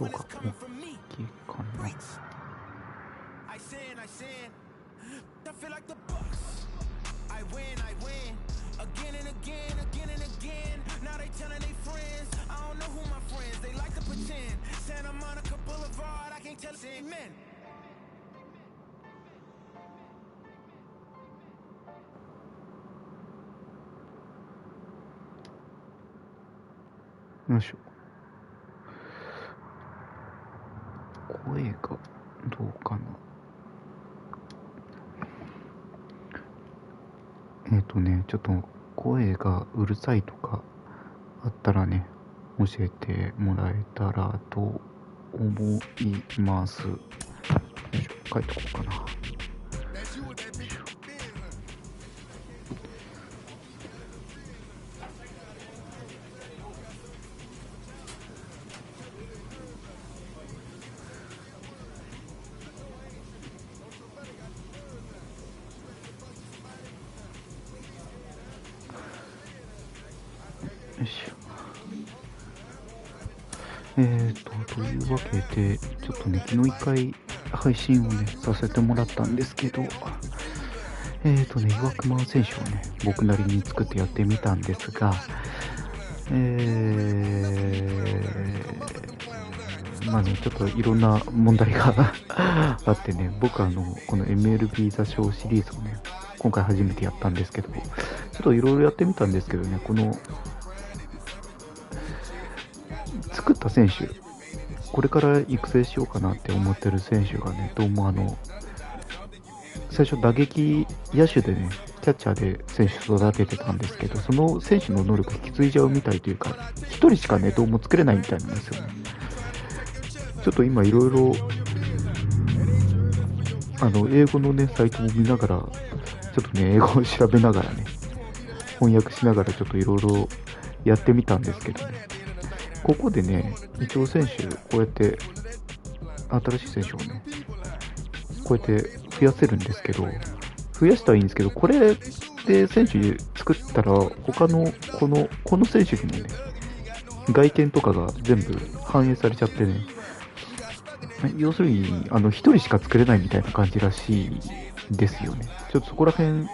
音が大きいかな。よいしょ。声がどうかな。ちょっと声がうるさいとかあったらね、教えてもらえたらと思います。よいしょ、書いておこうかな。よいしょ。というわけで、ちょっとね、昨日一回配信をね、させてもらったんですけど、岩隈選手をね、僕なりに作ってやってみたんですが、まあね、ちょっといろんな問題があってね、僕はこの MLB The Show シリーズをね、今回初めてやったんですけど、ちょっといろいろやってみたんですけどね、この作った選手、これから育成しようかなって思ってる選手がね、どうも最初打撃野手でね、キャッチャーで選手育ててたんですけど、その選手の能力引き継いじゃうみたいというか、1人しかね、どうも作れないみたいなんですよね。ちょっと今いろいろ英語のね、サイトも見ながら、ちょっとね、英語を調べながらね、翻訳しながらちょっといろいろやってみたんですけどね、ここでね、一応選手、こうやって新しい選手をね、こうやって増やせるんですけど、増やしたらいいんですけど、これで選手作ったら、他のこの選手にもね、外見とかが全部反映されちゃってね、要するに1人しか作れないみたいな感じらしいですよね。ちょっとそこら辺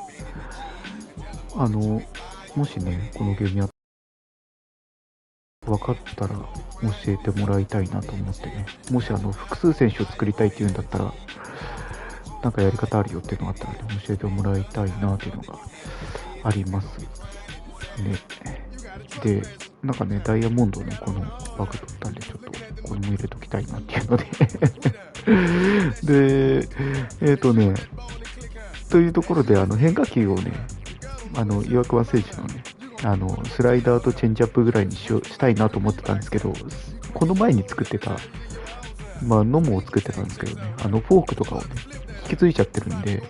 もしね、このゲーム分かったら教えてもらいたいなと思ってね、もし複数選手を作りたいっていうんだったら、なんかやり方あるよっていうのがあったらね、教えてもらいたいなっていうのがありますね。で、なんかね、ダイヤモンドのこのバグ取ったんで、ちょっとこれも入れときたいなっていうのでで、というところで、変化球をね、岩隈選手のね、スライダーとチェンジアップぐらいにしたいなと思ってたんですけど、この前に作ってた、ノモを作ってたんですけどね、フォークとかをね、引き継いちゃってるんで、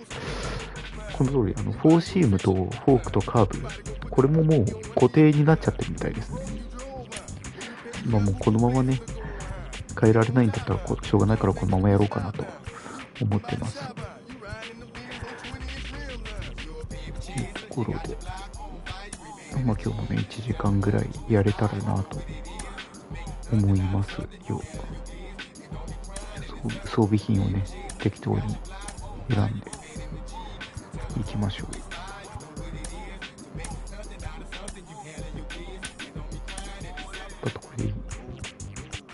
この通り、フォーシームとフォークとカーブ、これももう固定になっちゃってるみたいですね。もうこのままね、変えられないんだったらしょうがないからこのままやろうかなと思ってます。というところで、今日もね、1時間ぐらいやれたらなと思いますよ。装備品をね、適当に選んでいきましょう。あとこれでいい。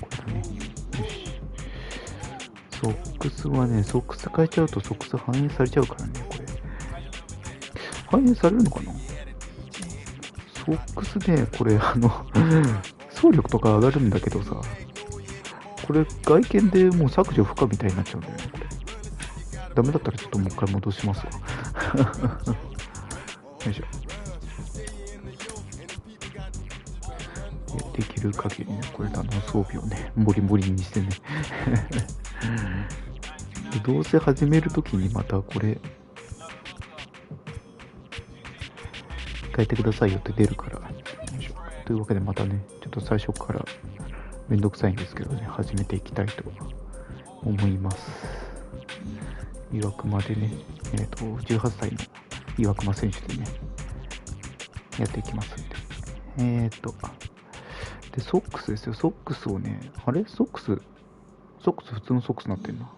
これだね。よし。ソックスはね、ソックス変えちゃうとソックス反映されちゃうからね、これ。反映されるのかな？ソックスね、これ走力とか上がるんだけどさ、これ外見でもう削除不可みたいになっちゃうんだよね、これ。ダメだったらちょっともう一回戻しますわ。よいしょ。できる限りね、これ装備をね、モリモリにしてね。でどうせ始めるときにまたこれ、変えてくださいよって出るから。よいしょ。というわけでまたね、ちょっと最初からめんどくさいんですけどね、始めていきたいと思います。岩隈でね、18歳の岩隈選手でね、やっていきますんで。で、ソックスですよ。ソックスをね、あれソックス普通のソックスになってんな。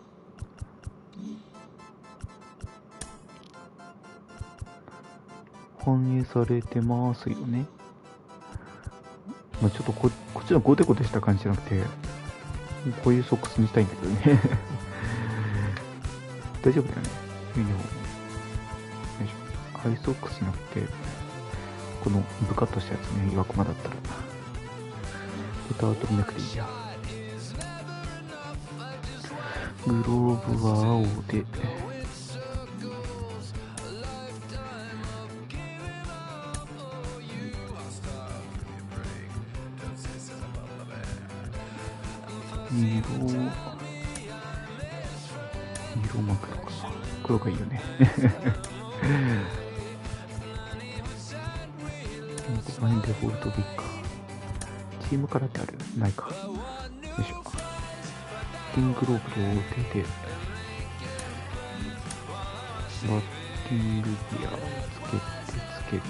反映されてますよね。まあ、ちょっとこっちのゴテゴテした感じじゃなくて、こういうソックスにしたいんだけどね。大丈夫だよね。よいしょ。ハイソックスになって、このブカッとしたやつね、岩隈だったら。タートルネックでいいや。グローブは青で、色マクロかな。黒がいいよね。この辺デフォルトでいいか。チームカラーってある？ないか。よいしょ。ティングローブと手でバッティングギアをつけて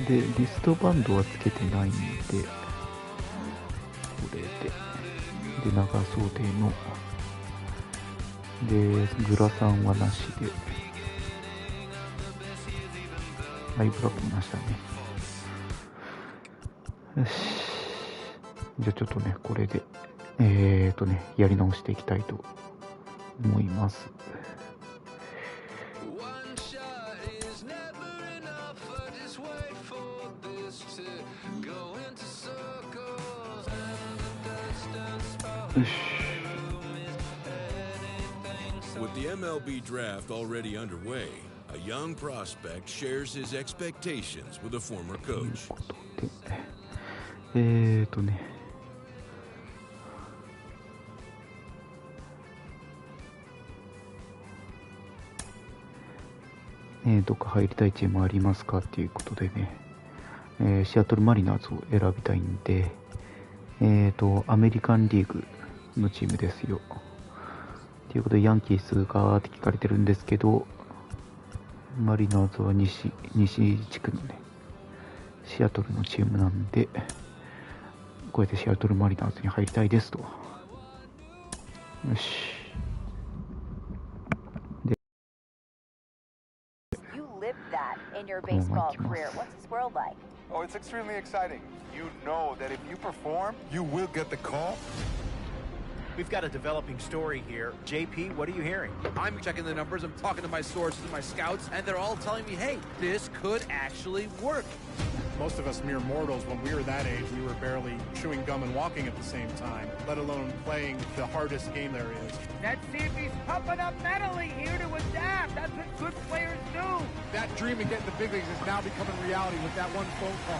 で、リストバンドはつけてないんで、これで長袖ので、グラサンはなしで、アイブラックもなしだね。よし。じゃあちょっとね、これで、やり直していきたいと思います。よし。With the MLB draft already underway, a young prospect shares his expectations with a former coach. どっか入りたいチームありますかっていうことでね、シアトルマリナーズを選びたいんで、アメリカンリーグのチームですよ。ということで、ヤンキースがって聞かれてるんですけど、マリナーズは西地区のね、シアトルのチームなんで、こうやってシアトルマリナーズに入りたいですと。よし。で、このまま行きます。Oh, it's extremely exciting. You know that if you perform, you will get the call. We've got a developing story here. JP, what are you hearing? I'm checking the numbers, I'm talking to my sources and my scouts, and they're all telling me, hey, this could actually work. Most of us mere mortals, when we were that age, we were barely chewing gum and walking at the same time, let alone playing the hardest game there is. Let's see if he's pumping up mentally here to adapt. That's what good players do. That dream of getting the big leagues is now becoming reality with that one phone call.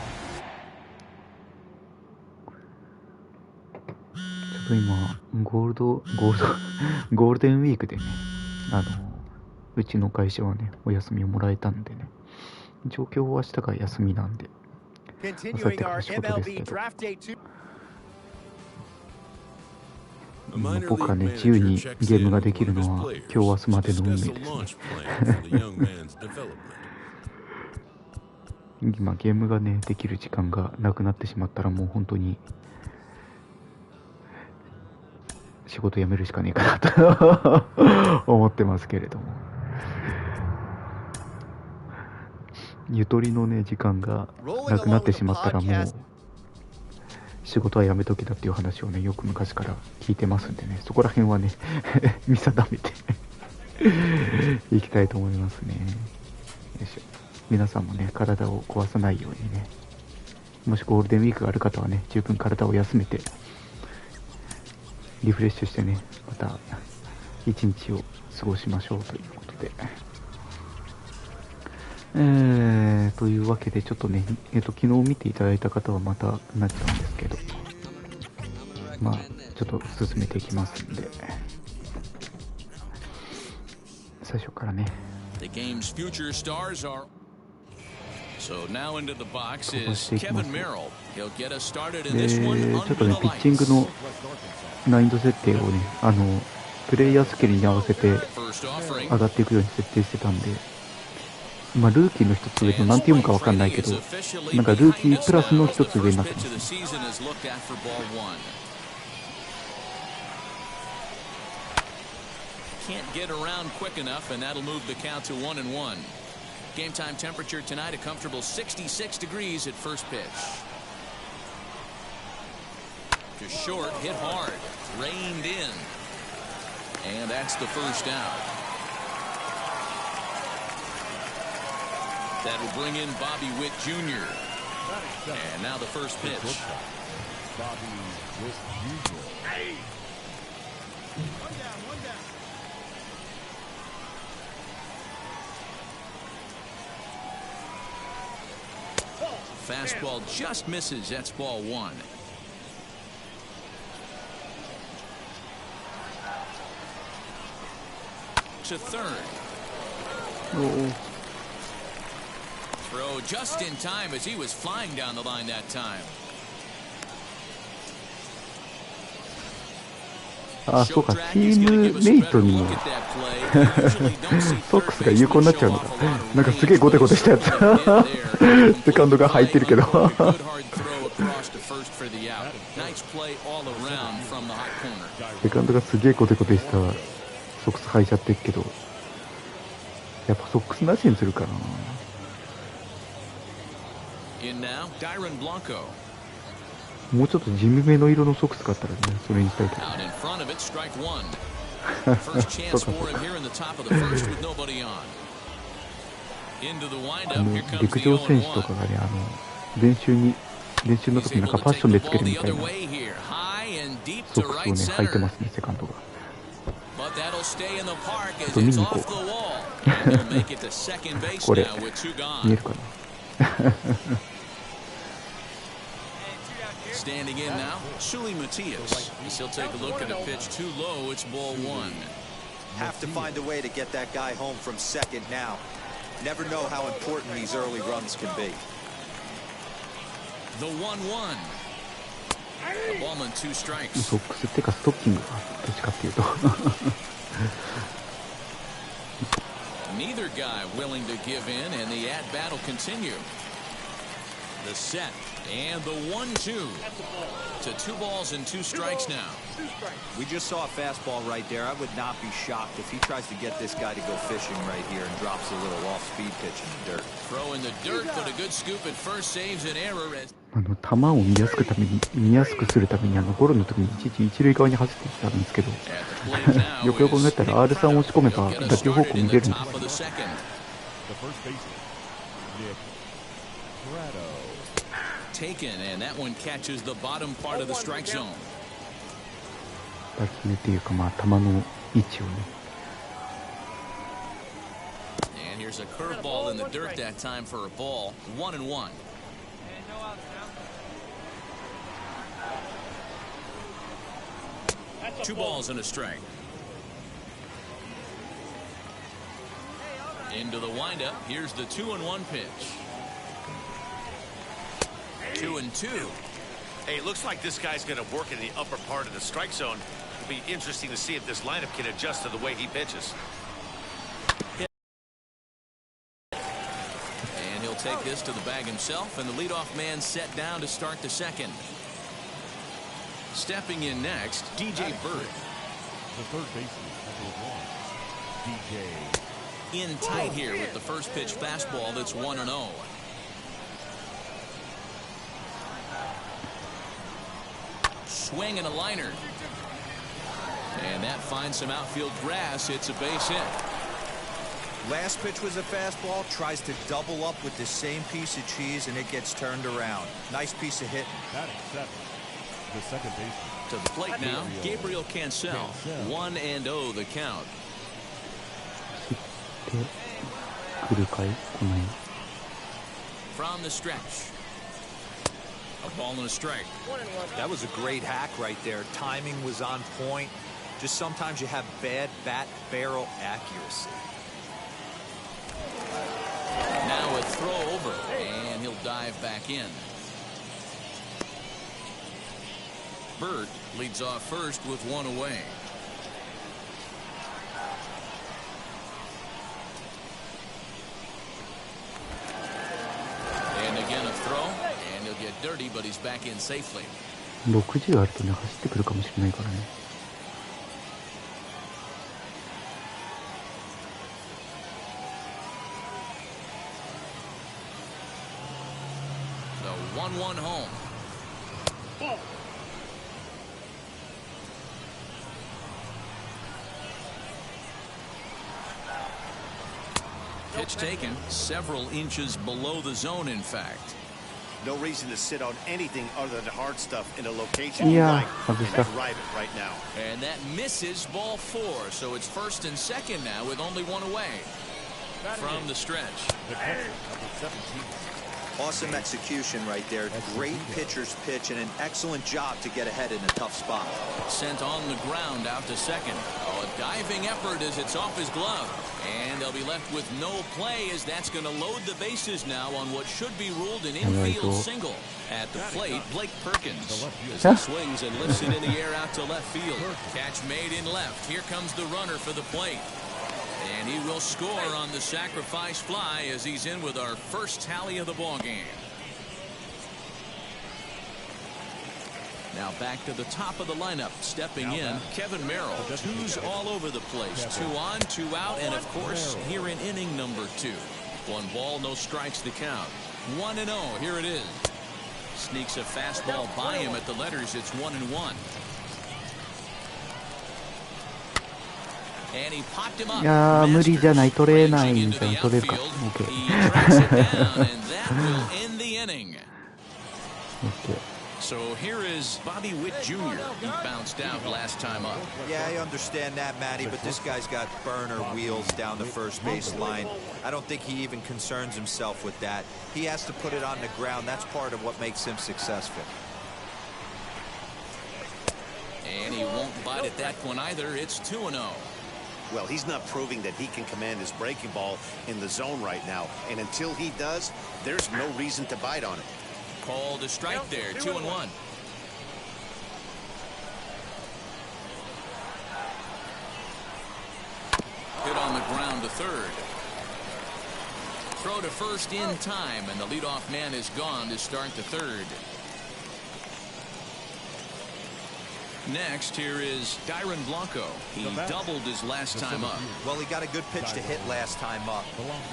ちょっと今ゴールデンウィークでね、うちの会社はね、お休みをもらえたんでね、状況は明日が休みなんで、明後日から仕事ですけど、僕はね、自由にゲームができるのは今日明日までの運命ですね。今ゲームがね、できる時間がなくなってしまったら、もう本当に仕事辞めるしかねえかなと思ってますけれども、ゆとりのね、時間がなくなってしまったら、もう仕事は辞めときだっていう話をね、よく昔から聞いてますんでね、そこら辺はね見定めていきたいと思いますね。よいしょ。皆さんもね、体を壊さないようにね、もしゴールデンウィークがある方はね、十分体を休めてリフレッシュしてね、また一日を過ごしましょうということで、というわけで、ちょっとね、昨日見ていただいた方はまたなっちゃうんですけど、まあちょっと進めていきますんで、最初からね。So now into the box is 飛ば Kevin していき Merrill. ます。 He'll get us started で in this one ちょっとね、 under ピ the ッチング lights. の難易度設定をね、プレイヤースキルに合わせて First offering. 上がっていくように設定してたんで、まあルーキーの一つ上のなんて読むかわかんないけど、なんかルーキープラスの一つ上になってます。Can't get around quick enough, and that'll move the count to 1-1. Game time temperature tonight a comfortable 66 degrees at first pitch. Just short, hit hard, reined in, and that's the first out. That'll bring in Bobby Witt Jr. And now the first pitch. Bobby Witt Jr. Hey! One down. Fastball just misses. That's ball one. To third. Throw just in time as he was flying down the line that time. あ、そうか、チームメイトにもソックスが有効になっちゃうのか。なんかすげえゴテゴテしたやつセカンドが入ってるけどセカンドがすげえゴテゴテしたソックス履いちゃってるけど、やっぱソックスなしにするかな。もうちょっと地味めの色のソックス買ったらね、それにしたいけど、ね、陸上選手とかがね、練習の時になんかパッションでつけるみたいなソックスをね、履いてますね、セカンドが。ちょっと見に行こうこれ見えるかなStanding in now, Shuli Matias. He'll take a look at a pitch too low. It's ball one. Have to find a way to get that guy home from second now. Never know how important these early runs can be. The 1-1. A ball and two strikes. ソックスってかストッキングか、どっちかっていうとNeither guy willing to give in, and the at-bat will continue. The set and the 1-2 to 2 balls and 2 strikes now. We just saw a fastball right there. I would not be shocked if he tries to get this guy to go fishing right here and drops a little off-speed pitch in the dirt. Throw in the dirt, but a good scoop at first saves an error. 球を見やすくするためにゴロの時にいちいち一塁側に走ってきたんですけどよくよく考えたら R3 を押し込めば打球方向見れるんです。Taken, and that one catches the bottom part of the strike zone. 打球っていうか、まあ球の位置をね。And here's a curveball in the dirt that time for a ball. 1-1. Two balls and a strike. Into the windup. Here's the 2-1 pitch. 2-2. Hey, it looks like this guy's going to work in the upper part of the strike zone. It'll be interesting to see if this lineup can adjust to the way he pitches. And he'll take this to the bag himself, and the leadoff man set down to start the second. Stepping in next, DJ Bird. The third baseman, number 1, DJ. In tight here with the first pitch fastball that's 1-0. Swing and a liner. And that finds some outfield grass. It's a base hit. Last pitch was a fastball. Tries to double up with the same piece of cheese, and it gets turned around. Nice piece of hitting. Batting seventh, the second baseman. To the plate now, Gabriel Cancel. 1-0 the count. From the stretch. A ball and a strike. That was a great hack right there. Timing was on point. Just sometimes you have bad bat barrel accuracy. Now a throw over, and he'll dive back in. Bird leads off first with one away. dirty, but he's back in safely. 60あるとね、走ってくるかもしれないからね。The 1-1 home. Pitch taken several inches below the zone, in fact. No reason to sit on anything other than hard stuff in a location you like and drive it right now. And that misses ball 4, so it's first and second now with only one away from the stretch. Awesome execution right there. Great pitcher's pitch and an excellent job to get ahead in a tough spot. Sent on the ground out to second. Oh, a diving effort as it's off his glove. And they'll be left with no play as that's going to load the bases now on what should be ruled an infield single. At the plate, Blake Perkins as he swings and lifts it in the air out to left field. Catch made in left. Here comes the runner for the plate. And he will score on the sacrifice fly as he's in with our first tally of the ball game. Now back to the top of the lineup, stepping in, Kevin Merrill. Two's all over the place. 2 on, 2 out, and of course, here in inning number 2. 1 ball, no strikes to count. 1-0, here it is. Sneaks a fastball by him at the letters. It's 1-1. And he popped him up. いやー、無理じゃない、取れないんじゃん、取れるか。OK。He tracks it down, and that will end the inning. OK。So here is Bobby Witt Jr. He bounced out last time up. Yeah, I understand that, Matty, but this guy's got burner wheels down the first base line. I don't think he even concerns himself with that. He has to put it on the ground. That's part of what makes him successful. And he won't bite at that one either. It's 2-0. Well, he's not proving that he can command his breaking ball in the zone right now. And until he does, there's no reason to bite on it. Called a strike there, 2-1. Hit on the ground to third. Throw to first in time, and the leadoff man is gone to start the third. Next, here is Dyron Blanco. He doubled his last time up. Well, he got a good pitch to hit last time up.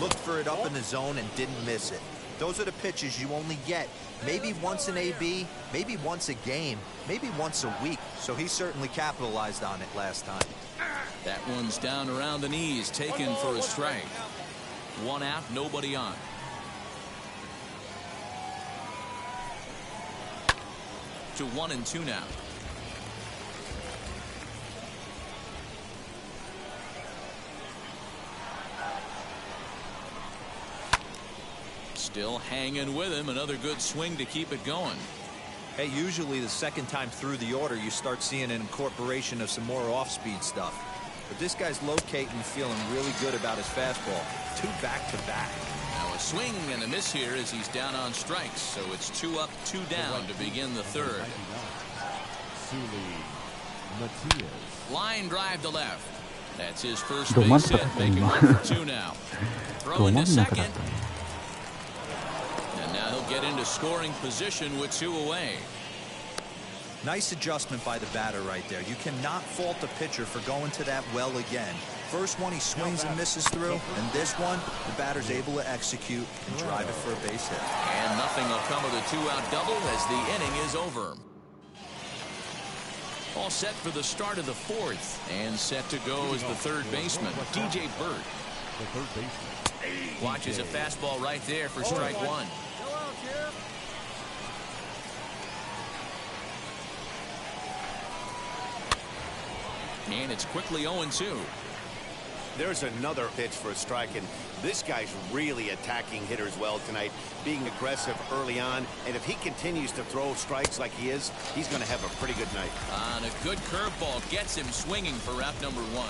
Looked for it up in the zone and didn't miss it. Those are the pitches you only get maybe once in AB, maybe once a game, maybe once a week. So he certainly capitalized on it last time. That one's down around the knees, taken for a strike. 1 out, nobody on. To 1-2 now. Still hanging with him. Another good swing to keep it going. Hey, usually the second time through the order, you start seeing an incorporation of some more off-speed stuff. But this guy's locating, feeling really good about his fastball. 2 back-to-back. Now a swing and a miss here as he's down on strikes. So it's 2 up, 2 down to begin the third. Line drive to left. That's his first base hit, making 1 for 2 now. Throw into second. And now he'll get into scoring position with 2 away. Nice adjustment by the batter right there. You cannot fault the pitcher for going to that well again. First one he swings and misses through, and this one the batter's able to execute and drive it for a base hit. And nothing will come of the 2-out double as the inning is over. All set for the start of the 4th, and set to go is the third baseman, DJ Burt. Watches a fastball right there for strike 1. And it's quickly 0-2. There's another pitch for a strike, and this guy's really attacking hitters well tonight, being aggressive early on. And if he continues to throw strikes like he is, he's going to have a pretty good night. And a good curveball gets him swinging for out number 1.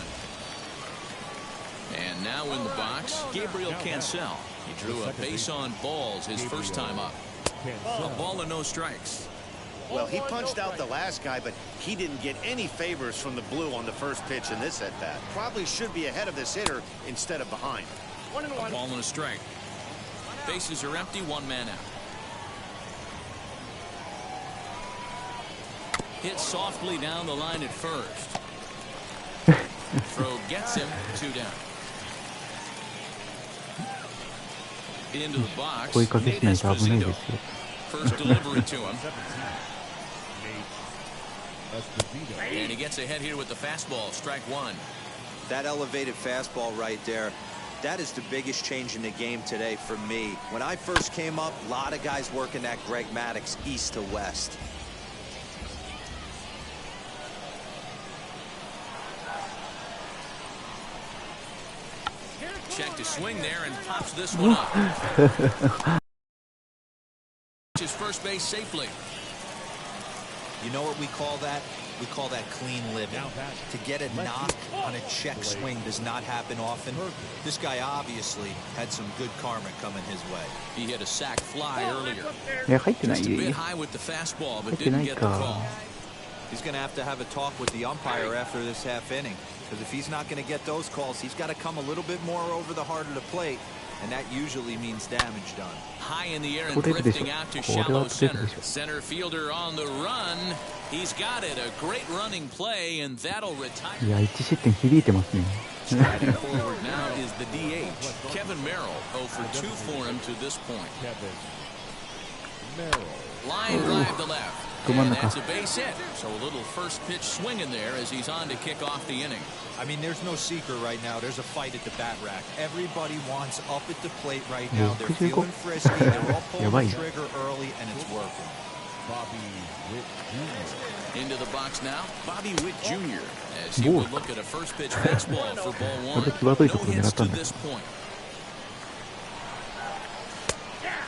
And now in the box, Gabriel Cancel. He drew a base on balls his first time up. A ball and no strikes. Well, he punched out the last guy, but he didn't get any favors from the blue on the first pitch in this at-bat. Probably should be ahead of this hitter instead of behind. A ball and a strike. Bases are empty, 1 man out. Hit softly down the line at first. Throw gets him 2 down. Into the box. 声かけしないと危ないですよ。 First delivery to him. And he gets ahead here with the fastball. Strike 1. That elevated fastball right there. That is the biggest change in the game today for me. When I first came up, a lot of guys working that Greg Maddux east to west. Check to swing there and pops this one up. His first base safely. You know what we call that? We call that clean living. To get a knock on a check swing does not happen often. This guy obviously had some good karma coming his way. He hit a sac fly earlier. 入ってない。 Just a bit high with the fastball, but didn't get the call. He's going to have a talk with the umpire after this half inning. Because if he's not going to get those calls, he's got to come a little bit more over the heart of the plate. And that usually means damage done. High in the air and drifting out to shallow center. Center fielder on the run. He's got it. A great running play, and that'll retire. いや、1失点響いてますね。 Striding forward now is the DH, Kevin Merrill. 0 for 2 for him to this point. Line drive to left. And that's a base hit. So a little first pitch swing in there as he's on to kick off the inning. I mean, there's no secret right now. There's a fight at the bat rack. Everybody wants up at the plate right now. They're feeling frisky. They're all pulling the trigger early, and it's working. Into the box now, Bobby Witt Jr. as he would look at a first pitch fastball for ball 1. No hits to this point.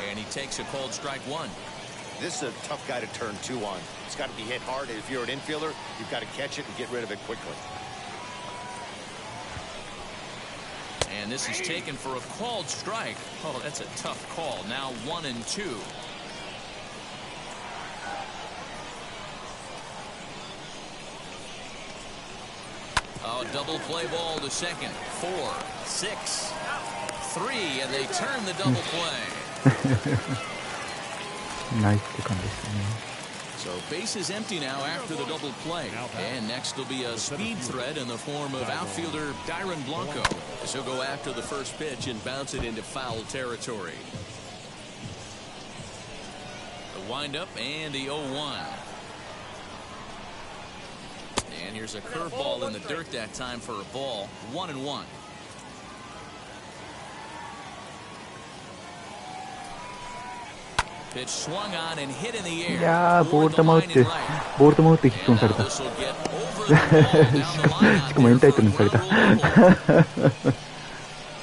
And he takes a called strike 1. This is a tough guy to turn 2 on. It's got to be hit hard. If you're an infielder, you've got to catch it and get rid of it quickly. And this is taken for a called strike. Oh, that's a tough call. Now 1 and 2. Oh, double play ball to second. 4, 6, 3, and they turn the double play. Niceって感じですね。 So base is empty now after the double play. And next will be a speed threat in the form of outfielder Dyron Blanco. As he'll go after the first pitch and bounce it into foul territory. The windup and the 0-1. And here's a curveball in the dirt that time for a ball. 1-1. Pitch swung on and hit in the air. いやー、ボール球打ってヒットにされた。しかもエンタイトルにされた。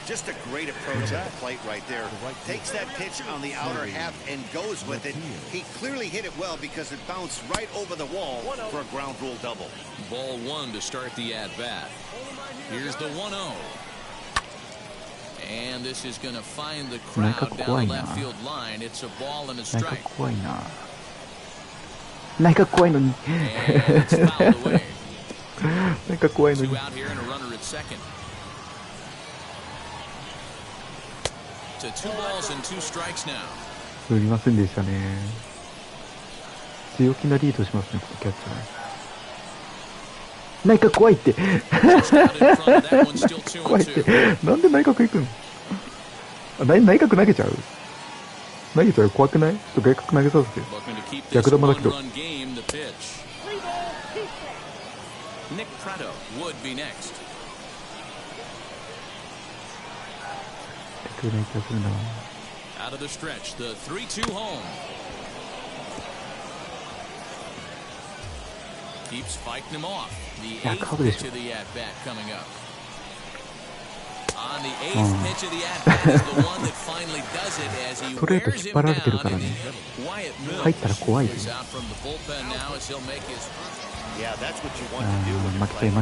Just a great approach at the plate right there. Takes that pitch on the outer half and goes with it. He clearly hit it well because it bounced right over the wall for a ground rule double. Ball 1 to start the at-bat. Here's the 1-0. And this is going to find the crowd down the left field line. It's a ball and a strike. 怖いな。なんか怖いのに。And it's fouled away. なんか怖いのに。 Two out here and a runner at second. To 2 balls and 2 strikes now. 振りませんでしたね。強気なリードしますね、このキャッチャー。内角怖いって。怖いって。なんで内角行くの？内角投げちゃう？投げちゃう？怖くない？ちょっと外角投げさせて。逆球だけど。Nick Pratto would be next. ない気がするな。 Out of the stretch, the 3-2 home. Keeps fighting him off. The 8th pitch of the at-bat coming up. On the 8th pitch of the at-bat is the one that finally does it as he wears him down. Wyatt Mills is out from the bullpen now as he'll make his. Yeah, that's what you want to do when you're playing.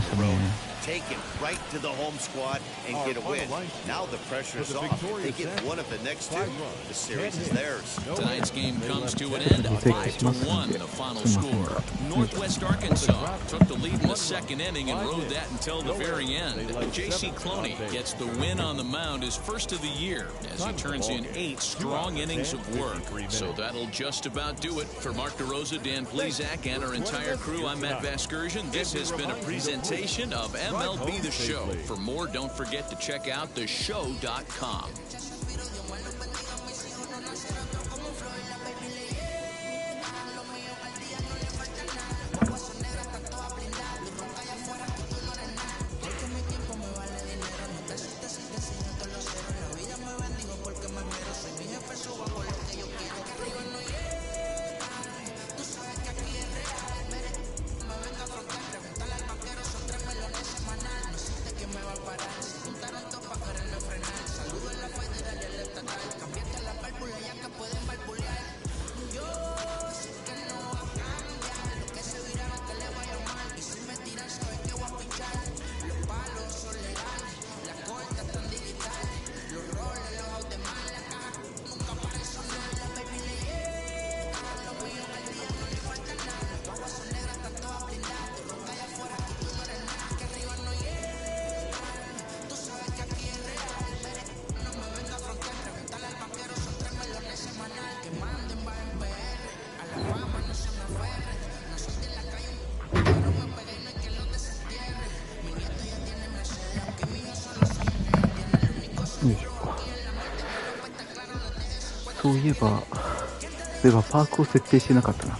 take it right to the home squad and get a win. Now the pressure's off. They get one of the next two. The series is theirs. Tonight's game comes to an end. 5-1, the final score. Northwest Arkansas took the lead in the second inning and rode that until the very end. J.C. Cloney gets the win on the mound, his first of the year, as he turns in 8 strong innings of work. So that'll just about do it. For Mark DeRosa, Dan Plezak, and our entire crew, I'm Matt Vasgersian. This has been a presentation of MLB The Show. For more, don't forget to check out theshow.com.そういえばパークを設定してなかったな。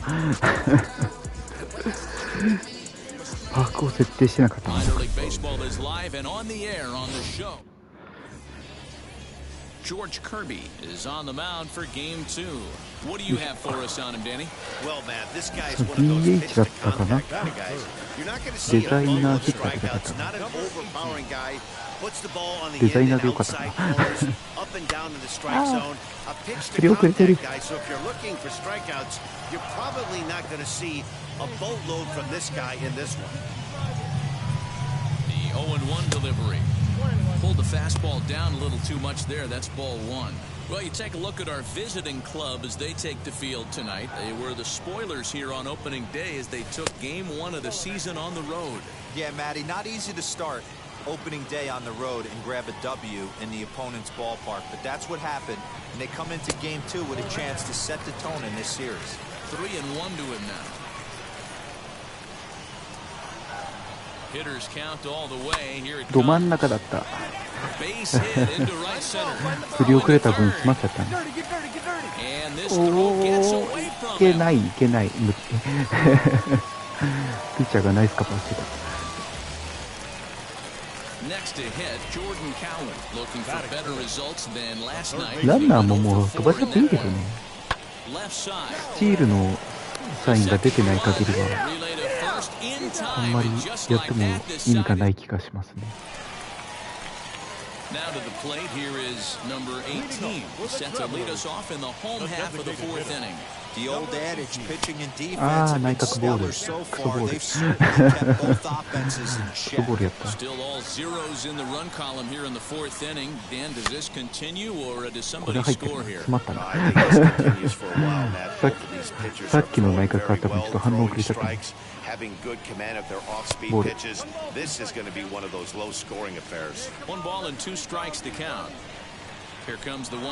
パークを設定してなかったな。George Kirby is on the mound for game 2. What do you have for us on him, Danny? Well, Matt, this guy is one of those pitch and contact kind of guys. You're not going to see a bunch of strikeouts. Not an overpowering guy. Puts the ball on the end and outside corners, up and down in the strike zone. A pitch to contact guy. So if you're looking for strikeouts, you're probably not going to see a boatload from this guy in this one. The 0-1 delivery. Pulled the fastball down a little too much there. That's ball 1. Well, you take a look at our visiting club as they take the field tonight. They were the spoilers here on opening day as they took game 1 of the season on the road. Yeah, Matty, not easy to start opening day on the road and grab a W in the opponent's ballpark, but that's what happened, and they come into game 2 with a chance to set the tone in this series. 3-1 to him now. Hitters count all the way. Here it comes. ど真ん中だった。 Base hit into right center. 振り遅れた分詰まっちゃったね。And this throw gets away い from け him. ないいけない。ピッチャーがナイスカバーしてた。 Next to hit, Jordan Cowan looking for better results than last night. ランナーももう飛ばしちゃっていいけどね。 Left side. スチールのサインが出てない限りは Relay to first in あんまり time. や Just って like も that 意味がな decided. い気がしますね。 Now to the plate, here is number 18. Set to lead us off in the home half of the 4th inning. The old adage, pitching and defense Ah, have been 内角ボール。 stellar so クソ far. ボール。 They've certainly kept both offenses in クソ check. ボールやった。 Still all zeros in the run column here in the 4th inning. Dan, does this continue or does これ somebody 入ってる score の here? 詰まったな。 I think this continues for a while, Matt. さっ Both of these pitchers きさ are っきの throwing 内角変わ very った分ちょっ well, と反応遅 throwing れちゃったね。 strikes, having good command of their off-speed Ball. pitches. This is going to be one of those low-scoring affairs. 1 ball and 2 strikes to count. Here comes the 1-2. ボ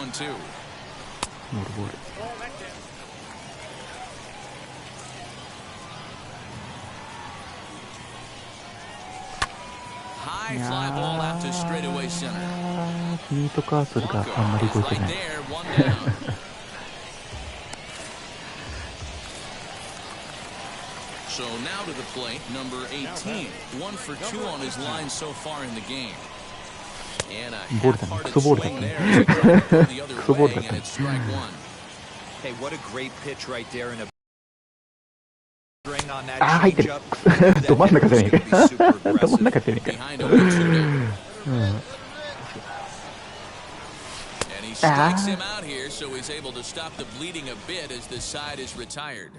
ールボール。 High fly ball out to straightaway center. ミートカーソルがあんまり動いて Right ない。 there, 1 down. So now to the plate, number 18. 1 for 2 on his line so far in the game. And a ボールだね。ク half-hearted ソボールだ swing った there as he tried to go the other クソボール way, だった and it's strike 1. Hey, what a great pitch right there in a string on that あー入ってる。 changeup. ど真ん中じゃねえ That pitch is か。 gonna be super ど真ん aggressive. 中じゃねえか。 Behind a 1-2. うん。 And he strikes him out here, so he's able to stop the bleeding a bit as the side is retired.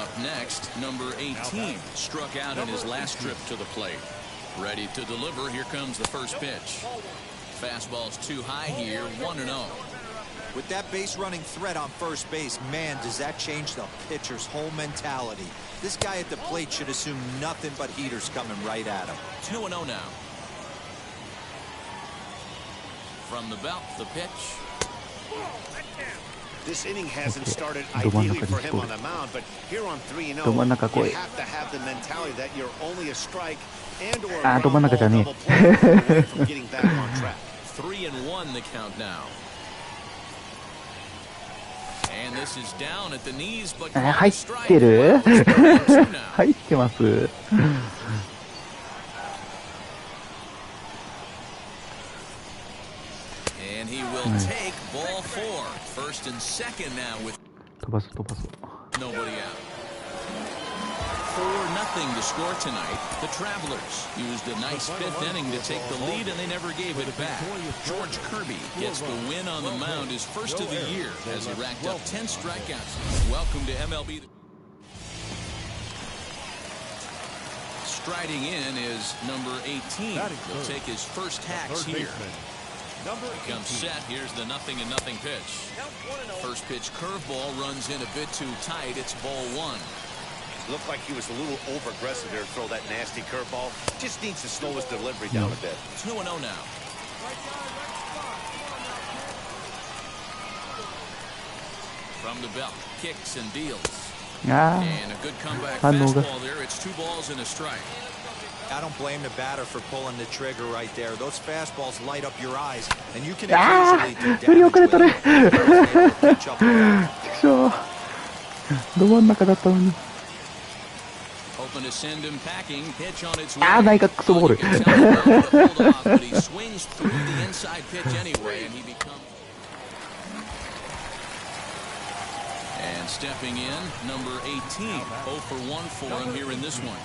Up next, number 18 struck out in his last trip to the plate. Ready to deliver. Here comes the first pitch. Fastball's too high here. 1-0. With that base running threat on first base, man, does that change the pitcher's whole mentality. This guy at the plate should assume nothing but heaters coming right at him. 2-0 now. From the belt, the pitch. This inning hasn't started ideally for him on the mound, but here on 3-0, you have to have the mentality that you're only a strike and or a double play away from getting back on track. 3-1 the count now. And this is down at the knees, but 入ってる入ってます。And he will take ball 4. First and second now with 飛ばす飛ばす。 nobody out. 4-0 to score tonight. The Travelers used a nice fifth inning to take the lead, and they never gave it back. George Kirby gets the win on the mound, his first of the year, as he racked up 10 strikeouts. Welcome to MLB. Striding in is number 18. He'll take his first hacks here. Comes set. Here's the 0-0 pitch. First pitch curveball runs in a bit too tight. It's ball 1. Looked like he was a little over-aggressive there to throw that nasty curveball. Just needs to slow his delivery down a bit. 2-0 now. From the belt, kicks and deals. And a good comeback fastball there. It's 2 balls and a strike. I don't blame the batter for pulling the trigger right there. Those fastballs light up your eyes, and you can occasionally do damage with it. ど真ん中だったのに。 Hoping to send him packing. Pitch on its way. 内角クソボール。 But he swings through the inside pitch anyway, and he becomes. And stepping in, number 18. 0 for 1 for him here in this one.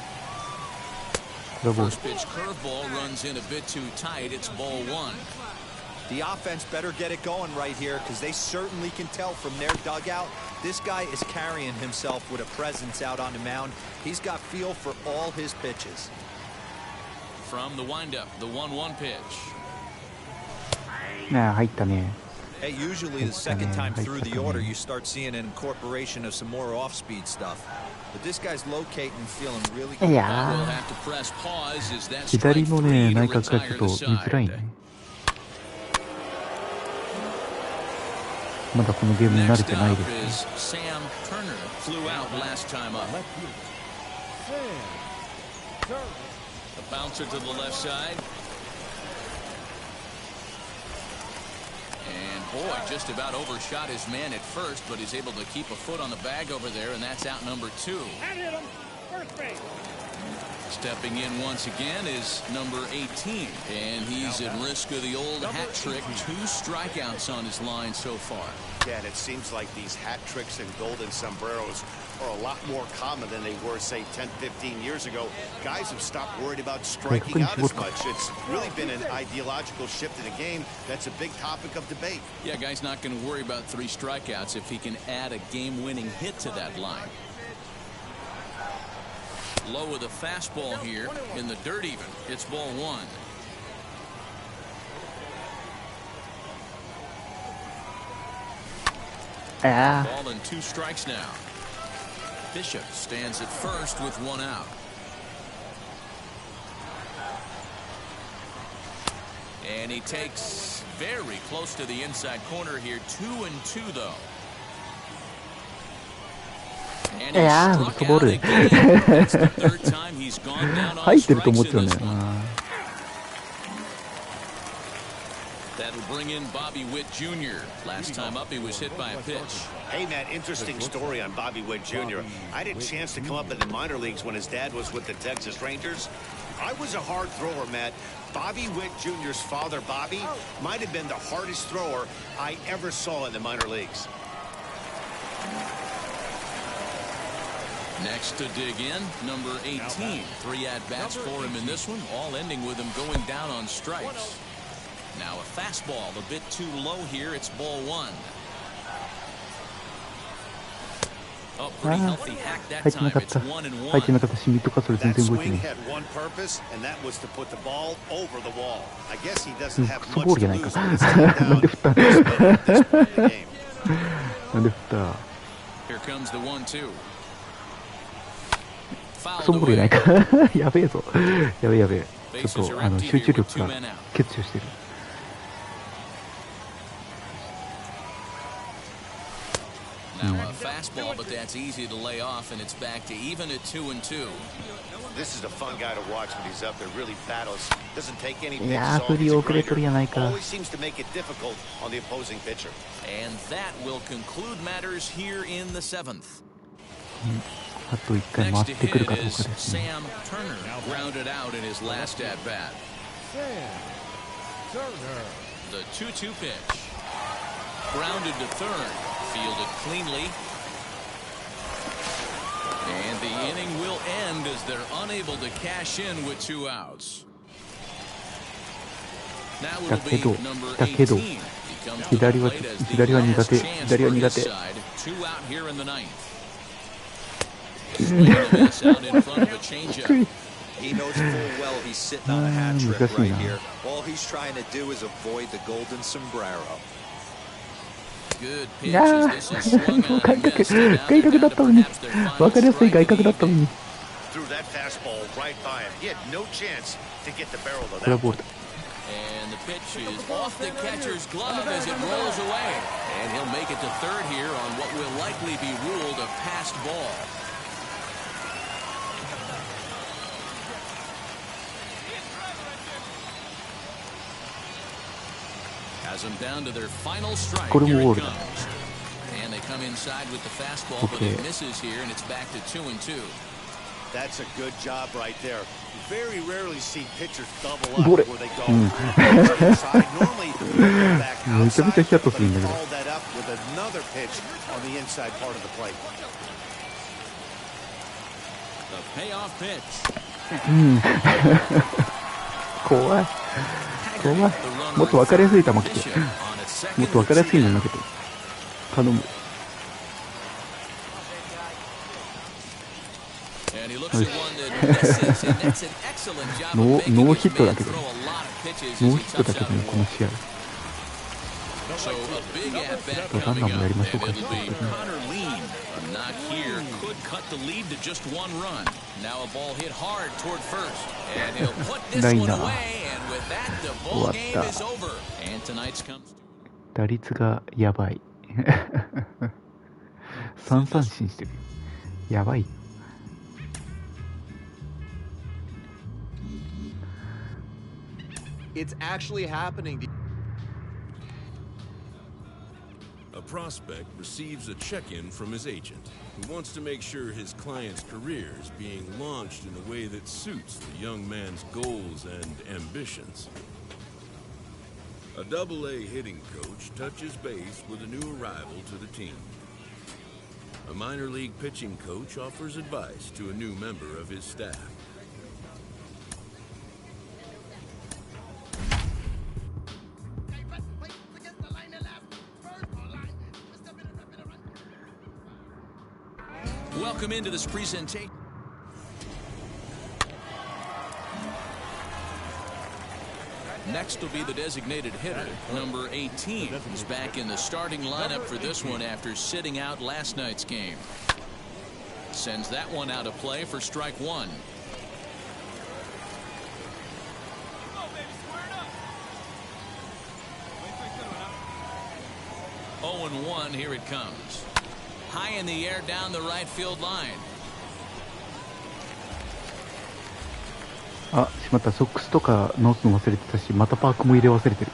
First pitch curveball runs in a bit too tight. It's ball 1. The offense better get it going right here, because they certainly can tell from their dugout this guy is carrying himself with a presence out on the mound. He's got feel for all his pitches. From the windup, the 1-1 pitch. 入ったね。 Hey, usually the second time through the order, you start seeing an incorporation of some more off-speed stuff. But this guy's locating, feeling really good. いやー、左のね、内角がちょっと見づらいね。まだこのゲームに慣れてないですね。Sam Turner flew out last time up. The bouncer to the left side. And boy, just about overshot his man at first, but he's able to keep a foot on the bag over there, and that's out number 2. Stepping in once again is number 18, and he's at risk of the old hat trick. 2 strikeouts on his line so far. Yeah, and it seems like these hat tricks and golden sombreros are a lot more common than they were, say, 10, 15 years ago. Guys have stopped worried about striking out as much. It's really been an ideological shift in the game. That's a big topic of debate. Yeah, guy's not going to worry about 3 strikeouts if he can add a game-winning hit to that line. Low with a fastball here in the dirt even. It's ball 1. Ball and 2 strikes now. Bishop stands at first with 1 out. And he takes very close to the inside corner here. 2-2 though. And he struck out again. That's the 3rd time he's gone down on strikes in this one. That'll bring in Bobby Witt Jr. Last time up, he was hit by a pitch. Hey, Matt, interesting story on Bobby Witt Jr. I had a chance to come up in the minor leagues when his dad was with the Texas Rangers. I was a hard thrower, Matt. Bobby Witt Jr.'s father, Bobby, might have been the hardest thrower I ever saw in the minor leagues. Next to dig in, number 18. 3 at-bats for him in this one, all ending with him going down on strikes. Now a fastball, a bit too low here. It's ball 1. pretty healthy hack that 入ってな time. かっ It's た。 1 and 入ってな 1. かった。シミとかそれ全 That 然動いて swing ね had one purpose, and that was to put the ball over the wall. I guess he え。 doesn't have クソ much ボール to じゃないか。 lose with his head なん down. で振った He's winning this point of the game. なんで振った Here comes the 1-2. クソ Fouled ボールじゃない away. か。やべえぞ。やべえやべえ。ちょっと集中力が欠如してる。Now a fastball, but that's easy to lay off, and it's back to even at 2 and 2. This is a fun guy to watch when he's up there. Really battles. Doesn't take any い pitches やー、 off. 振り He's a 遅れとる grinder. やないか。 Always seems to make it difficult on the opposing pitcher. And that will conclude matters here in the 7th. あと1回回 Next っ to てくる hit かどう is かですね。 Sam Turner, grounded out in his last at bat. The 2-2 pitch. Grounded to third. Fielded cleanly. And the inning will end as they're unable to cash in with 2 outs. Now it'll be number 18. He comes to the plate as the last chance for his side. 2 out here in the 9th. Swing and a miss out in front of a changeup. He knows full well he's sitting on a hat trick right here. All he's trying to do is avoid the golden sombrero. Good い pitch や as this is swung ー、 on 外 and 角、 missed. And now 外 they're 角だ down っ to たのに。 perhaps their わか final りやすい strike 外 of the 角だったの evening. に。 Threw that fastball right by him. He had no chance to get the barrel of これは that. ボールだ。 And the pitch is off the catcher's glove as it rolls away. And he'll make it to third here on what will likely be ruled a passed ball. Has them down to their final strike. これ Here もボー it ルだ。 comes. And they come inside with the fastball, but Okay. it misses here, and it's back to 2 and 2. That's a good job right there. Very rarely see pitchers double up ボレ。 where they うん。 go inside. Normally, they're back めちゃめちゃ outside, ヒヤッと but するん he だけど。 followed that up with another pitch on the inside part of the plate. The payoff pitch. うん。怖い。怖い。もっと分かりやすい球来て。もっと分かりやすいの投げて。頼む。And he looks at one that misses, and that's an excellent job of making ノー his ヒットだ man けど throw a lot of pitches ノ as ー he ヒットだ touched けど out ね、この試合。 So a big at bat ラン coming ナーもや up, りま and しょうか。 it'll be Connor Lean. A knock here could cut the lead to just 1 run. Now a ball hit hard toward first, and he'll put this one away. And with that, the ball game is over. And tonight's comes. 打率がやばい。3三振してる。やばい。It's actually happening. A prospect receives a check-in from his agent, who wants to make sure his client's career is being launched in a way that suits the young man's goals and ambitions. A Double-A hitting coach touches base with a new arrival to the team. A minor league pitching coach offers advice to a new member of his staff. Welcome into this presentation. Next will be the designated hitter, number 18. He's back in the starting lineup for this one after sitting out last night's game. Sends that one out of play for strike 1. Oh and 1, here it comes. High in the air down the right field line. あ、しまった。ソックスとか直すの忘れてたし、またパークも入れ忘れてる。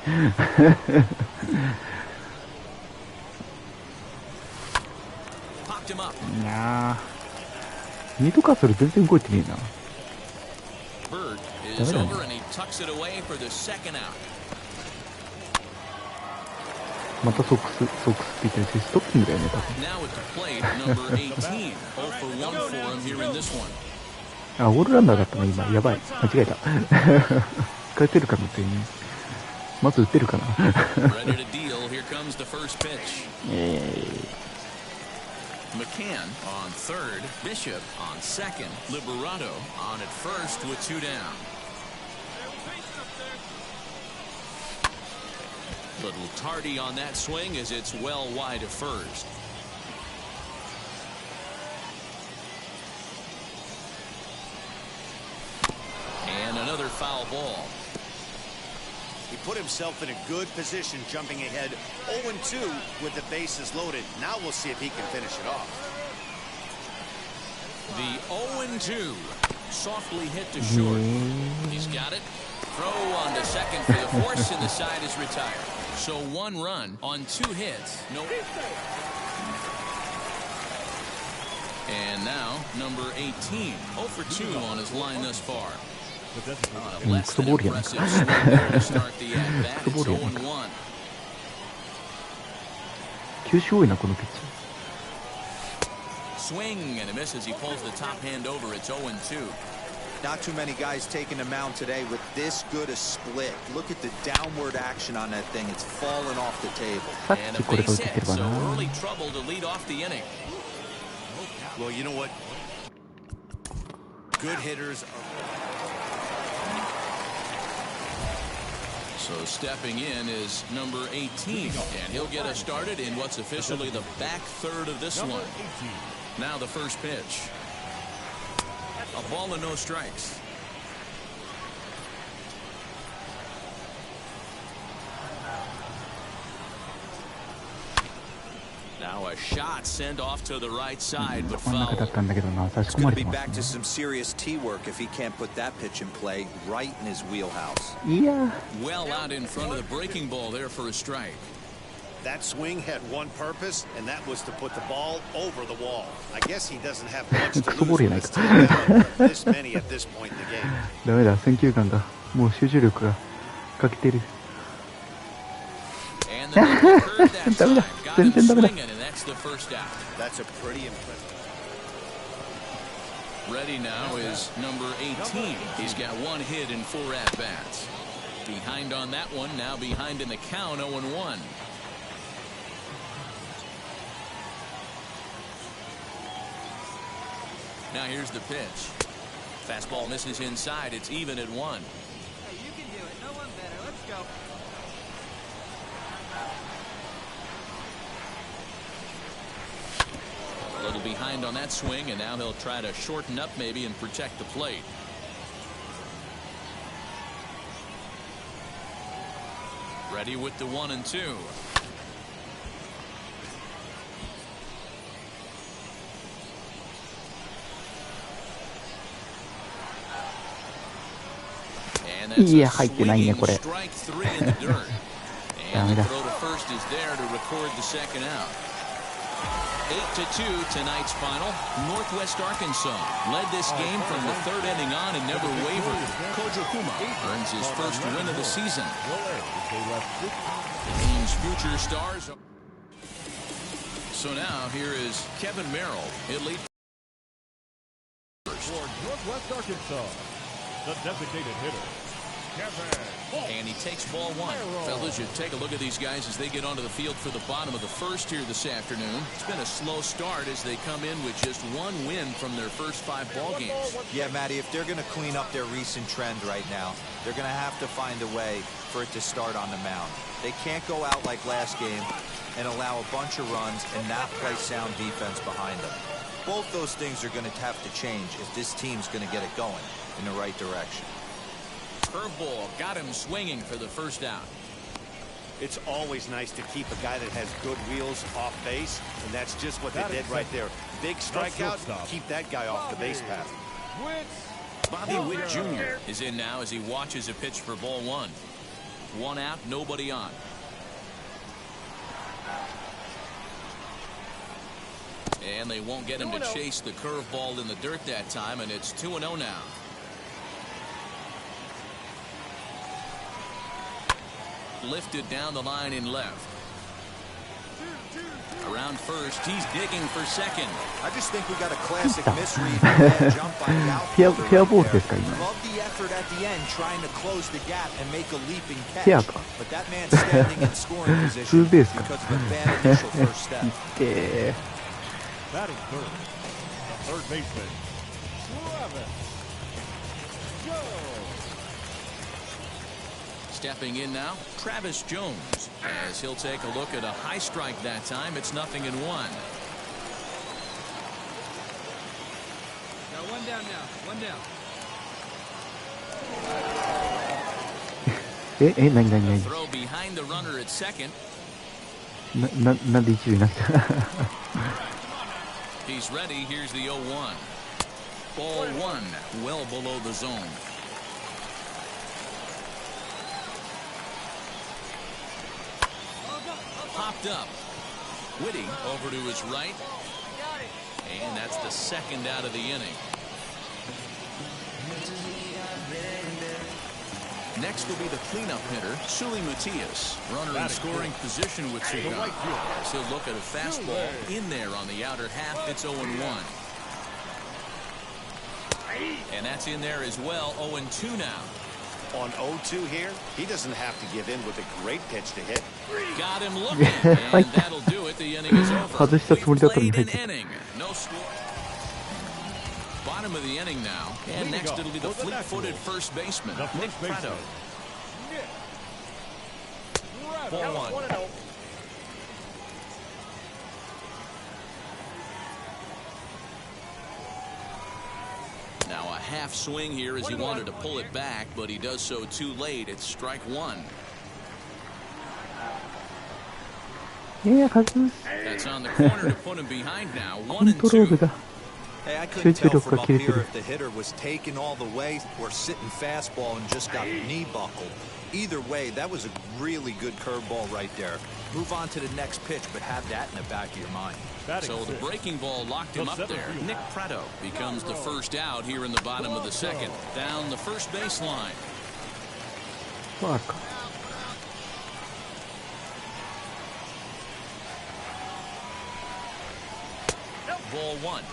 いやー、ミートカーソル全然動いてねえな。ダメだね。またソックスって言ったらストッキングだよね、多分。あ、オールランナーだったの今。やばい。間違えた。変えてるかなって。まず打ってるかな。McCann on third, Bishop on second, Liberato on at first with 2 down. Little tardy on that swing as it's well wide of first. And another foul ball. He put himself in a good position jumping ahead 0-2 with the bases loaded. Now we'll see if he can finish it off. The 0-2 softly hit to short. He's got it. Throw on to second for the force, and the side is retired. So 1 run on 2 hits. No. And now number 18, 0 for 2 on his line thus far. Less than impressive swing there to start the at-bat. It's 0-1. 球種多いなこのピッチ。 Swing and a miss as he pulls the top hand over. It's 0-2. Not too many guys taking the mound today with this good a split. Look at the downward action on that thing. It's falling off the table. And a base hit, so early trouble to lead off the inning. Well, you know what? Good hitters are... So stepping in is number 18, and he'll get us started in what's officially the back third of this one. Now the first pitch. A ball and no strikes. Now a shot sent off to the right side, but foul. It's going to be back to some serious tee work if he can't put that pitch in play right in his wheelhouse. Yeah. Well out in front of the breaking ball there for a strike. That swing had one purpose, and that was to put the ball over the wall. I guess he doesn't have much to lose this many at this point in the game. ダメだ、選球眼がもう集中力が欠けてる。ダメだ、全然ダメだ。 That's a pretty impressive. Ready now is number 18. He's got 1 hit in 4 at-bats. Behind on that one, now behind in the count, 0-1. Now here's the pitch. Fastball misses inside. It's even at 1. Hey, you can do it. No one better. Let's go. A little behind on that swing, and now he'll try to shorten up maybe and protect the plate. Ready with the 1-2. And that's a swinging strike 3 in the dirt. And the throw to first is there to record the second out. 8-2 tonight's final. Northwest Arkansas led this game from the 3rd inning on and never wavered. Kojo Kuma earns his first win of the season. The team's future stars. So now here is Kevin Merrill. He'll lead first. For Northwest Arkansas, the designated hitter, Kevin. And he takes ball 1. Fellas, you take a look at these guys as they get onto the field for the bottom of the first here this afternoon. It's been a slow start as they come in with just 1 win from their first 5 ball games. Yeah, Matty, if they're going to clean up their recent trend right now, they're going to have to find a way for it to start on the mound. They can't go out like last game and allow a bunch of runs and not play sound defense behind them. Both those things are going to have to change if this team's going to get it going in the right direction. Curveball got him swinging for the first out. It's always nice to keep a guy that has good wheels off base, and that's just what they did right there. Big strikeout, keep that guy off the base path. Bobby Witt Jr. is in now as he watches a pitch for ball 1. 1 out, nobody on. And they won't get him to chase the curveball in the dirt that time, and it's 2-0 now. Lifted down the line in left. Around first, he's digging for second. I just think we got a classic misread and jump by the outfielder. Love the effort at the end trying to close the gap and make a leaping catch. But that man's standing in scoring position because of a bad initial first step. Batting third, the third baseman, Travis Jones. Stepping in now, Travis Jones, as he'll take a look at a high strike that time. It's 0-1. Now one down now. One down. 何 Throw behind the runner at second. なんで一塁になった He's ready. Here's the 0-1. Ball one, well below the zone. Popped up. Whitty over to his right. And that's the second out of the inning. Next will be the cleanup hitter, Sully Matias. Runner in scoring position with two guys. He'll look at a fastball in there on the outer half. It's 0-1. And that's in there as well. 0-2 now. On 0-2 here, he doesn't have to give in with a great pitch to hit. Got him looking, and that'll do it. The inning is over. We played an inning. No score. Bottom of the inning now, and next it'll be the fleet-footed first baseman, Nick Prado. Ball one. Now a half swing here as he wanted to pull it back, but he does so too late. It's strike one. That's on the corner to put him behind now. 1-2. Hey, I couldn't tell from up here if the hitter was taking all the way or sitting fastball and just got knee buckled. Either way, that was a really good curveball right there. Move on to the next pitch, but have that in the back of your mind. So the breaking ball locked him up there. Nick Prado becomes the first out here in the bottom of the second. Down the first base line. Fuck. Ball one.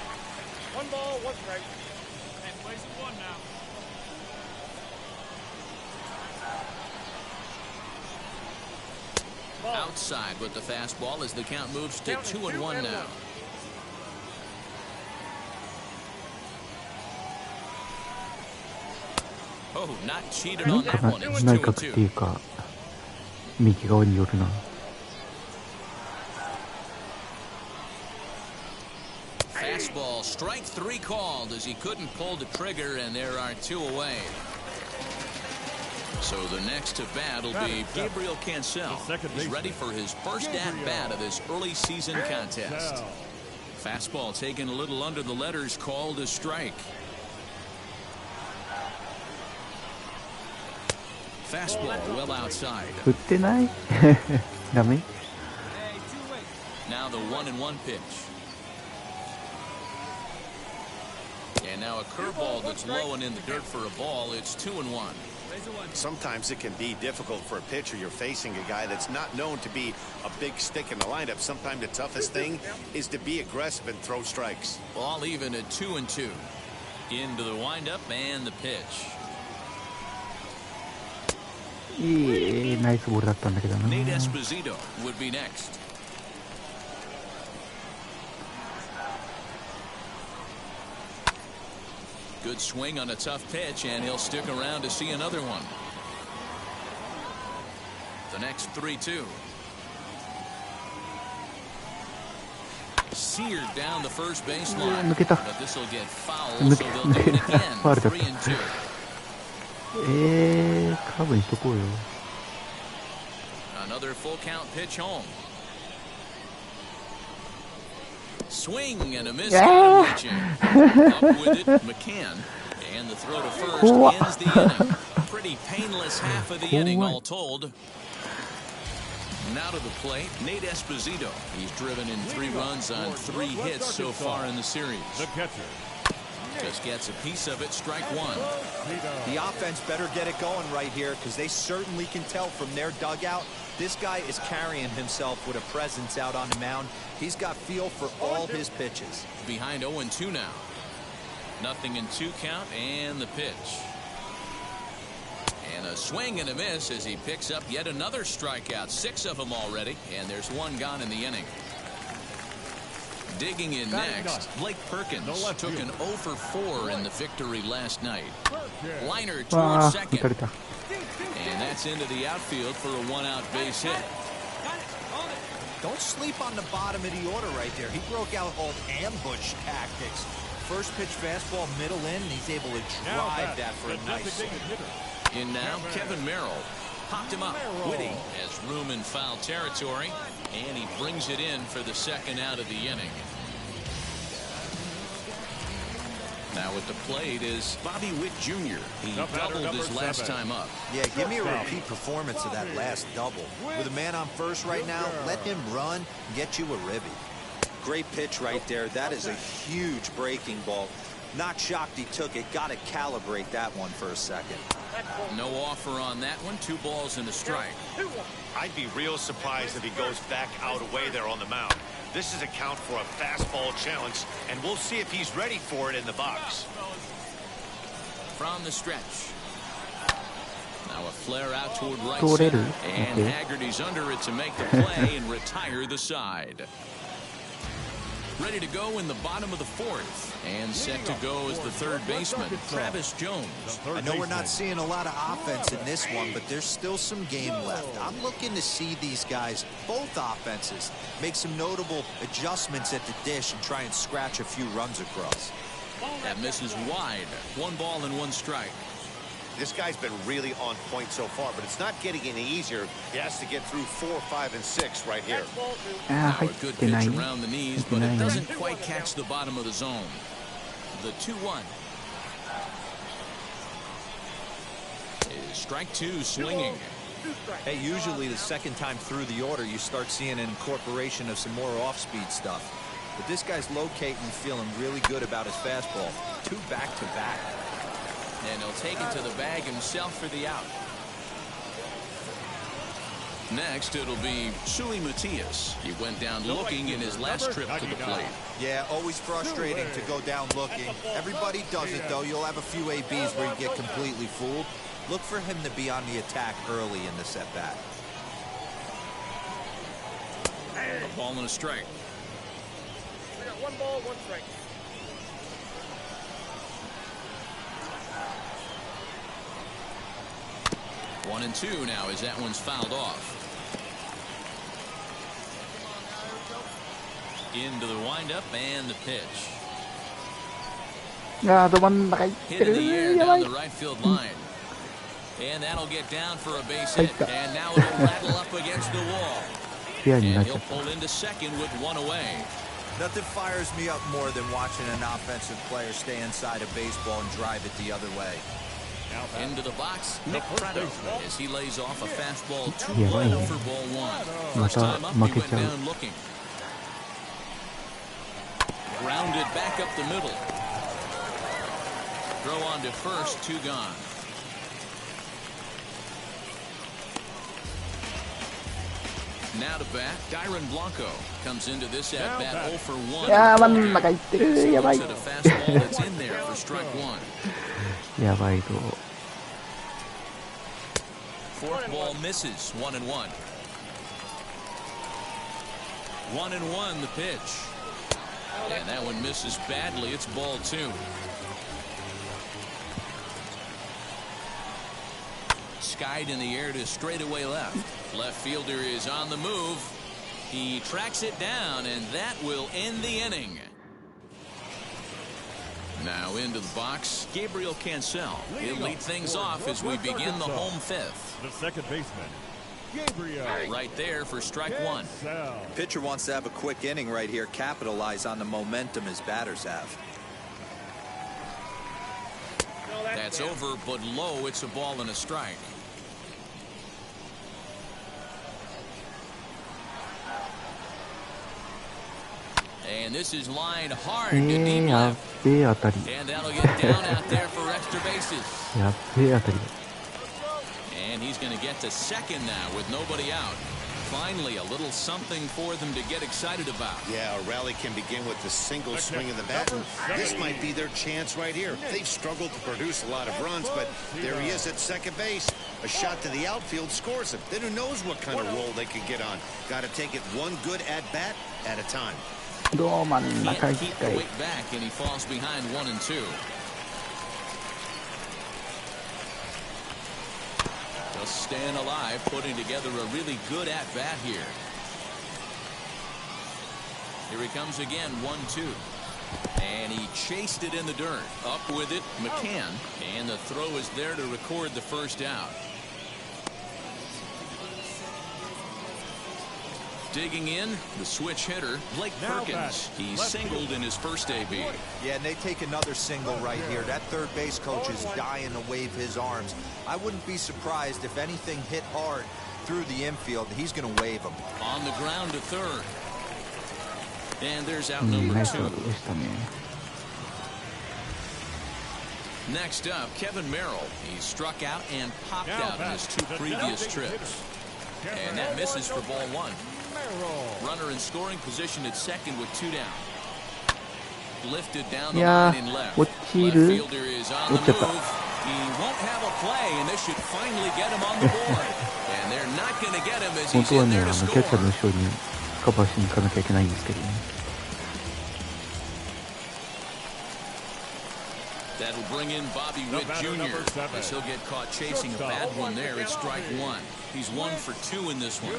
One ball, one strike. And plays it one now. Outside with the fastball as the count moves to 2-1 now. Oh, not cheated on that one. It's 2-2. Fastball, strike three called as he couldn't pull the trigger, and there are two away. So the next to bat will be Gabriel Cancel. He's ready for his first at-bat of this early season contest. Fastball taken a little under the letters, called a strike. Fastball well outside. Now the 1-1 pitch. And now a curveball that's low and in the dirt for a ball. It's 2-1. Sometimes it can be difficult for a pitcher. You're facing a guy that's not known to be a big stick in the lineup. Sometimes the toughest thing is to be aggressive and throw strikes. Ball even at 2-2. Into the windup and the pitch. Nate Esposito would be next. Good swing on a tough pitch, and he'll stick around to see another one. The next 3-2. Seared down the first baseline, but this will get foul, so they'll do it again. 3-2. Another full count pitch home. Swing and a miss. Up with it, McCann. And the throw to first ends the inning. Pretty painless half of the inning all told. Now to the plate, Nate Esposito. He's driven in 3 runs on 3 hits so far in the series. The catcher. Just gets a piece of it, strike one. The offense better get it going right here, because they certainly can tell from their dugout this guy is carrying himself with a presence out on the mound. He's got feel for all his pitches. Behind 0-2 now. Nothing in 2 count, and the pitch. And a swing and a miss as he picks up yet another strikeout. 6 of them already, and there's 1 gone in the inning. Digging in next, Blake Perkins took an 0 for 4 in the victory last night. Liner towards second. And that's into the outfield for a 1-out base hit. Don't sleep on the bottom of the order right there. He broke out old ambush tactics. First pitch fastball, middle in, and he's able to drive that for a nice swing. In now, Kevin Merrill. Popped him up. Whitty has room in foul territory, and he brings it in for the second out of the inning. Now at the plate is Bobby Witt Jr. He doubled his last time up. Yeah, give me a repeat performance of that last double. With a man on first right now, let him run and get you a ribby. Great pitch right there. That is a huge breaking ball. Not shocked he took it. Got to calibrate that one for a second. No offer on that one. 2 balls and a strike. I'd be real surprised if he goes back out away there on the mound. This is a count for a fastball challenge, and we'll see if he's ready for it in the box. From the stretch. Now a flare out toward right center. And Haggerty's under it to make the play and retire the side. Ready to go in the bottom of the 4th. And set to go as the third baseman, Travis Jones. I know we're not seeing a lot of offense in this one, but there's still some game left. I'm looking to see these guys, both offenses, make some notable adjustments at the dish and try and scratch a few runs across. That misses wide. 1 ball and 1 strike. This guy's been really on point so far, but it's not getting any easier. He has to get through 4, 5, and 6 right here. Now a good pitch around the knees, but it doesn't quite catch the bottom of the zone. The 2-1 is strike 2 swinging. Hey, usually the second time through the order, you start seeing an incorporation of some more off-speed stuff. But this guy's locating and feeling really good about his fastball. 2 back-to-back. And he'll take it to the bag himself for the out. Next, it'll be Sui Matias. He went down looking in his last trip to the plate. Yeah, always frustrating to go down looking. Everybody does it, though. You'll have a few ABs where you get completely fooled. Look for him to be on the attack early in the set-bat. A ball and a strike. We got 1 ball, 1 strike. One and 2 now as that one's fouled off. Into the windup and the pitch. Hit in the air down the right field line. And that'll get down for a base hit. And now it'll rattle up against the wall. And he'll pull into second with 1 away. Nothing fires me up more than watching an offensive player stay inside a baseball and drive it the other way. Into the box, Nick Prado, as he lays off a fastball 2 low for ball 1. First time up, he went down looking. Grounded back up the middle. Throw on to first, 2 gone. Now to bat, Dyron Blanco comes into this at bat 0 for 1. Looks at a fastball that's in there for strike 1. やばいぞ。 Fourth ball misses. 1 and 1. 1 and 1 the pitch. And that one misses badly. It's ball 2. Skied in the air to straightaway left. Left fielder is on the move. He tracks it down, and that will end the inning. Now into the box, Gabriel Cancel. He'll lead things off as we begin the home 5th. The second baseman, Gabriel. Right there for strike 1. Pitcher wants to have a quick inning right here, capitalize on the momentum his batters have. That's over, but low. It's a ball and a strike. And this is lined hard to deep left. And that'll get down out there for extra bases. And he's going to get to second now with nobody out. Finally, a little something for them to get excited about. Yeah, a rally can begin with a single swing of the bat. This might be their chance right here. They've struggled to produce a lot of runs, but there he is at second base. A shot to the outfield scores him. Then who knows what kind of roll they could get on. Got to take it one good at-bat at a time. どう真ん Can't 中1 keep the 回。 weight back, and he falls behind 1 and 2. Just staying alive, putting together a really good at bat here. Here he comes again, 1-2. And he chased it in the dirt. Up with it, McCann. And the throw is there to record the first out. Digging in, the switch hitter, Blake Perkins. He's singled in his first AB. Yeah, and they take another single right here. That third base coach is dying to wave his arms. I wouldn't be surprised if anything hit hard through the infield. He's going to wave them. On the ground to third. And there's out number 2. Next up, Kevin Merrill. He struck out and popped out in his 2 previous trips. And that misses for ball 1. Runner in scoring position at second with 2 down. Lifted down the line in left. Left fielder is on the move. He won't have a play, and this should finally get him on the board. And they're not going to get him as he's in there to score. カバーしに行かなきゃいけないんですけどね。 That'll bring in Bobby Witt Jr. as he'll get caught chasing a bad one there at strike 1. He's 1 for 2 in this one.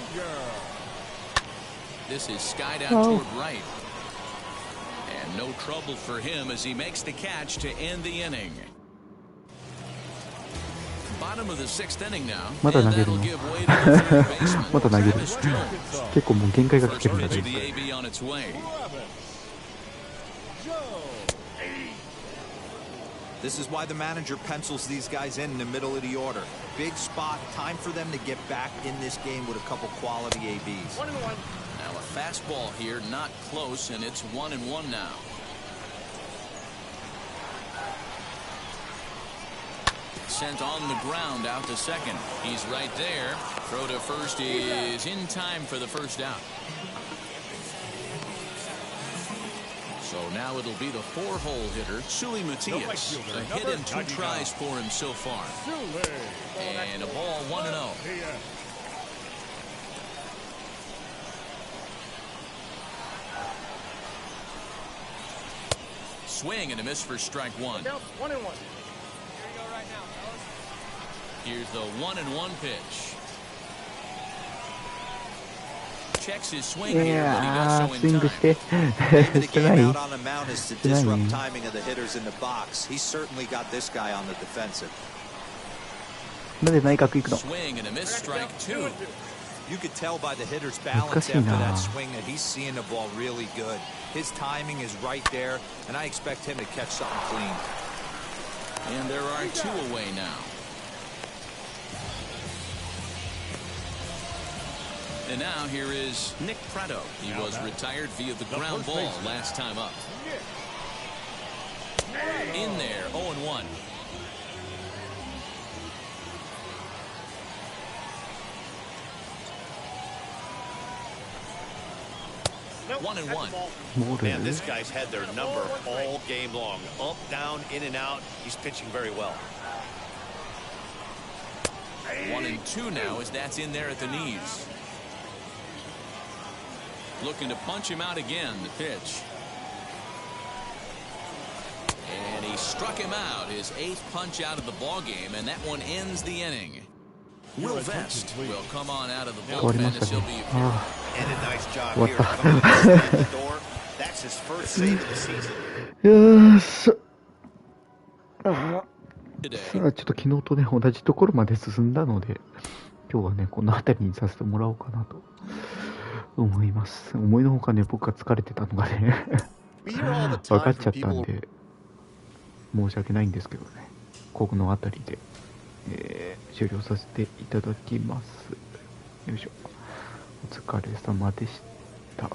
This is skied out toward right. And no trouble for him as he makes the catch to end the inning. Bottom of the 6th inning now. まだ投げるの。まだ投げる。結構もう限界が来てるんだね。This is why the manager pencils these guys in the middle of the order. Big spot, time for them to get back in this game with a couple quality ABs. 1-1. Now a fastball here, not close, and it's 1-1 now. Sent on the ground out to second. He's right there. Throw to first is in time for the first out. So now it'll be the 4-hole hitter, Suli Matias. A hit and 2 tries for him so far. And a ball 1-0. Swing and a miss for strike 1. 1-1. Here's the 1-1 pitch. Checks his swing here, but he got so in time. The game out on the mound is to disrupt timing of the hitters in the box. He certainly got this guy on the defensive. Swing and a miss, strike 2. You could tell by the hitter's balance after that swing that he's seeing the ball really good. His timing is right there, and I expect him to catch something clean. And there are 2 away now. And now here is Nick Prado. He was retired via the ground ball last time up. In there, 0-1. One and one. Man, this guy's had their number all game long. Up, down, in and out. He's pitching very well. 1-2 now as that's in there at the knees. Looking to punch him out again, the pitch. And he struck him out, his 8th punch out of the ball game, and that one ends the inning. Will Vest will come on out of the bullpen as he'll be appearing. And a nice job here. Coming to the door. That's his first save of the season. ちょっと昨日とね、同じところまで進んだので、今日はね、この辺りにさせてもらおうかなと思います。思いのほかね、僕が疲れてたのがね、分かっちゃったんで、申し訳ないんですけどね、この辺りで、終了させていただきます。よいしょ。お疲れ様でした。